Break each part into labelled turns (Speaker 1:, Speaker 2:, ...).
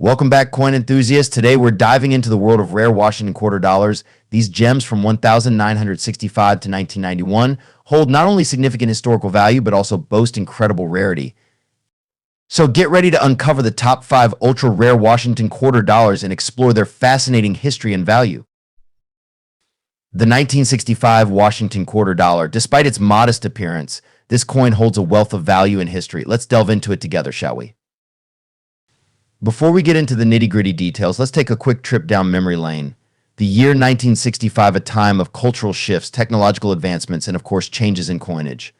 Speaker 1: Welcome back, coin enthusiasts. Today we're diving into the world of rare Washington quarter dollars. These gems from 1965 to 1991 hold not only significant historical value, but also boast incredible rarity. So get ready to uncover the top 5 ultra rare Washington quarter dollars and explore their fascinating history and value. The 1965 Washington quarter dollar. Despite its modest appearance, this coin holds a wealth of value and history. Let's delve into it together, shall we? Before we get into the nitty-gritty details, let's take a quick trip down memory lane. The year 1965, a time of cultural shifts, technological advancements, and of course changes in coinage.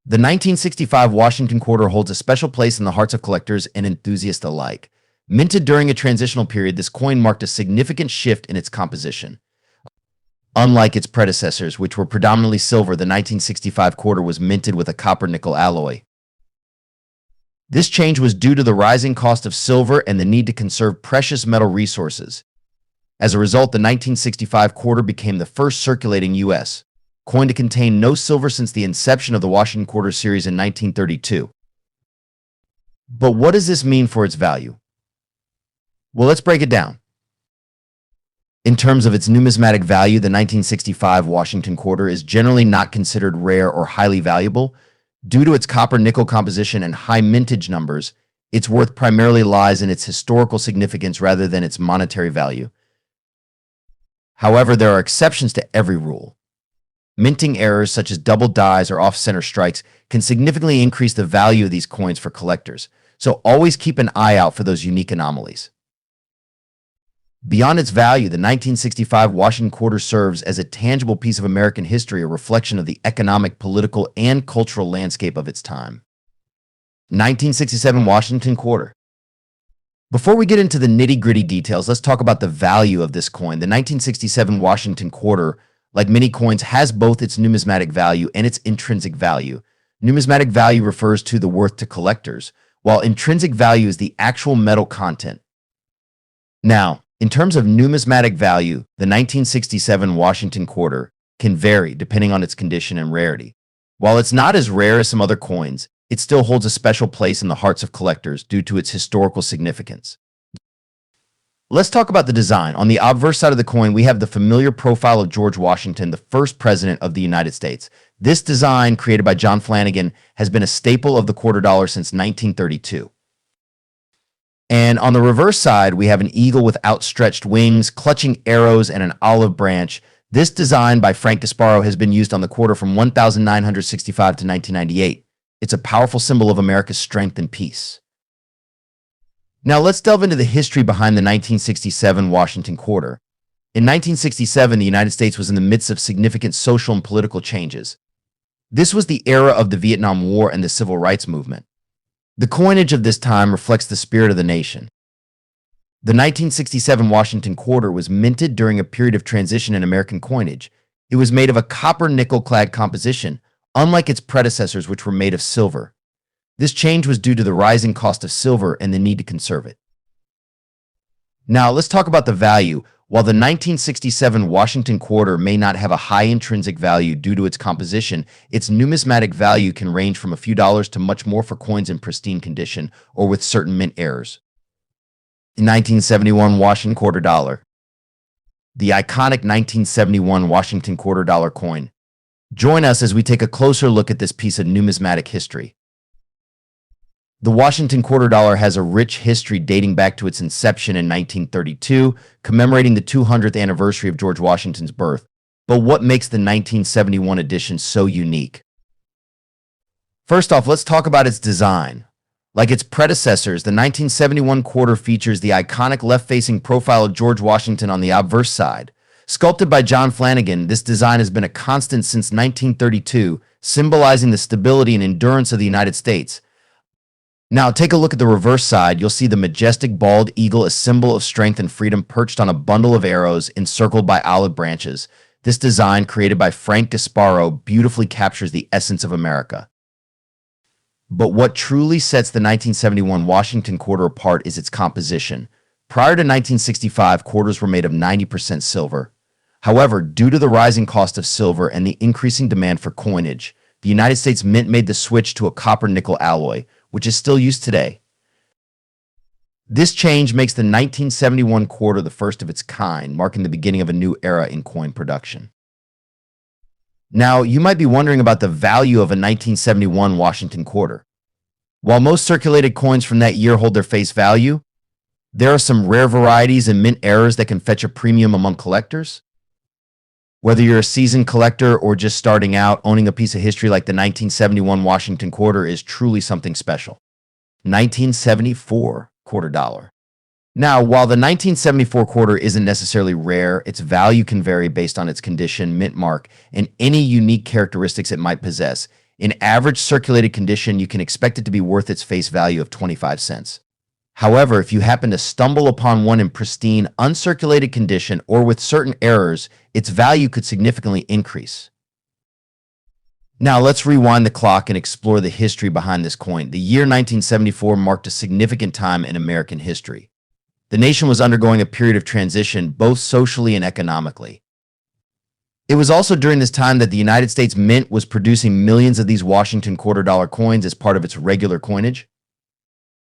Speaker 1: The 1965 Washington quarter holds a special place in the hearts of collectors and enthusiasts alike. Minted during a transitional period, this coin marked a significant shift in its composition. Unlike its predecessors, which were predominantly silver, the 1965 quarter was minted with a copper-nickel alloy. This change was due to the rising cost of silver and the need to conserve precious metal resources. As a result, the 1965 quarter became the first circulating U.S. coin to contain no silver since the inception of the Washington quarter series in 1932. But what does this mean for its value? Well, let's break it down. In terms of its numismatic value, the 1965 Washington quarter is generally not considered rare or highly valuable. Due to its copper-nickel composition and high mintage numbers, its worth primarily lies in its historical significance rather than its monetary value. However, there are exceptions to every rule. Minting errors such as double dies or off-center strikes can significantly increase the value of these coins for collectors, so always keep an eye out for those unique anomalies. Beyond its value, the 1965 Washington quarter serves as a tangible piece of American history, a reflection of the economic, political, and cultural landscape of its time. 1967 Washington quarter. Before we get into the nitty-gritty details, let's talk about the value of this coin. The 1967 Washington quarter, like many coins, has both its numismatic value and its intrinsic value. Numismatic value refers to the worth to collectors, while intrinsic value is the actual metal content. Now, in terms of numismatic value, the 1967 Washington quarter can vary depending on its condition and rarity. While it's not as rare as some other coins, it still holds a special place in the hearts of collectors due to its historical significance. Let's talk about the design. On the obverse side of the coin, we have the familiar profile of George Washington, the first president of the United States. This design, created by John Flanagan, has been a staple of the quarter dollar since 1932. And on the reverse side, we have an eagle with outstretched wings, clutching arrows, and an olive branch. This design by Frank Gasparo has been used on the quarter from 1965 to 1998. It's a powerful symbol of America's strength and peace. Now let's delve into the history behind the 1967 Washington quarter. In 1967, the United States was in the midst of significant social and political changes. This was the era of the Vietnam War and the Civil Rights Movement. The coinage of this time reflects the spirit of the nation. The 1967 Washington quarter was minted during a period of transition in American coinage. It was made of a copper-nickel clad composition, unlike its predecessors, which were made of silver. This change was due to the rising cost of silver and the need to conserve it. Now, let's talk about the value. While the 1967 Washington quarter may not have a high intrinsic value due to its composition, its numismatic value can range from a few dollars to much more for coins in pristine condition or with certain mint errors. The 1971 Washington quarter dollar. The iconic 1971 Washington quarter dollar coin. Join us as we take a closer look at this piece of numismatic history. The Washington quarter dollar has a rich history dating back to its inception in 1932, commemorating the 200th anniversary of George Washington's birth. But what makes the 1971 edition so unique? First off, let's talk about its design. Like its predecessors, the 1971 quarter features the iconic left-facing profile of George Washington on the obverse side. Sculpted by John Flanagan, this design has been a constant since 1932, symbolizing the stability and endurance of the United States. Now, take a look at the reverse side. You'll see the majestic bald eagle, a symbol of strength and freedom, perched on a bundle of arrows encircled by olive branches. This design, created by Frank Gasparo, beautifully captures the essence of America. But what truly sets the 1971 Washington quarter apart is its composition. Prior to 1965, quarters were made of 90% silver. However, due to the rising cost of silver and the increasing demand for coinage, the United States Mint made the switch to a copper-nickel alloy, which is still used today. This change makes the 1971 quarter the first of its kind, marking the beginning of a new era in coin production. Now, you might be wondering about the value of a 1971 Washington quarter. While most circulated coins from that year hold their face value, there are some rare varieties and mint errors that can fetch a premium among collectors. Whether you're a seasoned collector or just starting out, owning a piece of history like the 1971 Washington quarter is truly something special. 1974 quarter dollar. Now, while the 1974 quarter isn't necessarily rare, its value can vary based on its condition, mint mark, and any unique characteristics it might possess. In average circulated condition, you can expect it to be worth its face value of 25 cents. However, if you happen to stumble upon one in pristine, uncirculated condition or with certain errors, its value could significantly increase. Now, let's rewind the clock and explore the history behind this coin. The year 1974 marked a significant time in American history. The nation was undergoing a period of transition, both socially and economically. It was also during this time that the United States Mint was producing millions of these Washington quarter dollar coins as part of its regular coinage.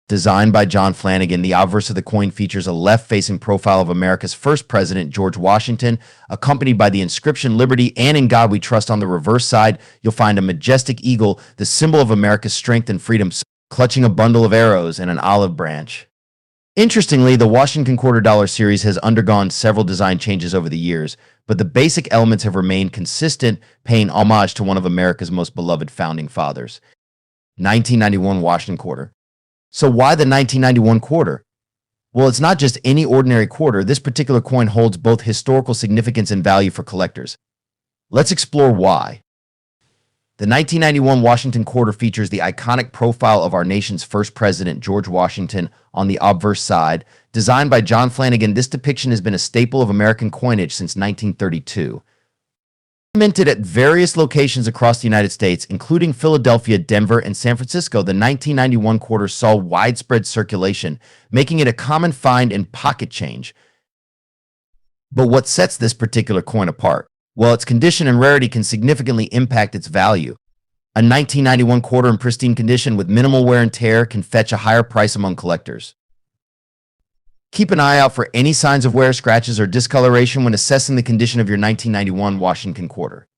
Speaker 1: Designed by John Flanagan, the obverse of the coin features a left-facing profile of America's first president, George Washington, accompanied by the inscription "Liberty and in God We Trust." On the reverse side, you'll find a majestic eagle, the symbol of America's strength and freedom, clutching a bundle of arrows and an olive branch. Interestingly, the Washington quarter dollar series has undergone several design changes over the years, but the basic elements have remained consistent, paying homage to one of America's most beloved founding fathers. 1991 Washington quarter. So why the 1991 quarter? Well, it's not just any ordinary quarter. This particular coin holds both historical significance and value for collectors. Let's explore why. The 1991 Washington quarter features the iconic profile of our nation's first president, George Washington, on the obverse side. Designed by John Flanagan, this depiction has been a staple of American coinage since 1932. Minted at various locations across the United States, including Philadelphia, Denver, and San Francisco, the 1991 quarter saw widespread circulation, making it a common find in pocket change. But what sets this particular coin apart? Well, its condition and rarity can significantly impact its value. A 1991 quarter in pristine condition with minimal wear and tear can fetch a higher price among collectors. Keep an eye out for any signs of wear, scratches, or discoloration when assessing the condition of your 1991 Washington quarter.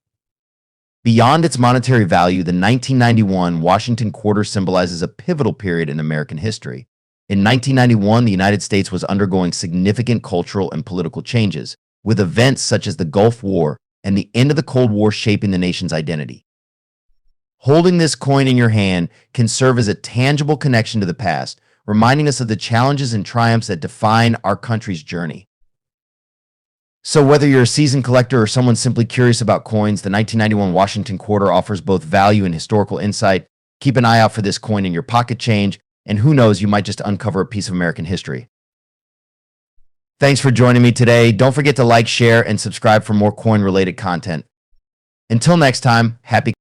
Speaker 1: Beyond its monetary value, the 1991 Washington quarter symbolizes a pivotal period in American history. In 1991, the United States was undergoing significant cultural and political changes, with events such as the Gulf War and the end of the Cold War shaping the nation's identity. Holding this coin in your hand can serve as a tangible connection to the past, reminding us of the challenges and triumphs that define our country's journey. So whether you're a seasoned collector or someone simply curious about coins, the 1991 Washington quarter offers both value and historical insight. Keep an eye out for this coin in your pocket change, and who knows, you might just uncover a piece of American history. Thanks for joining me today. Don't forget to like, share, and subscribe for more coin-related content. Until next time, happy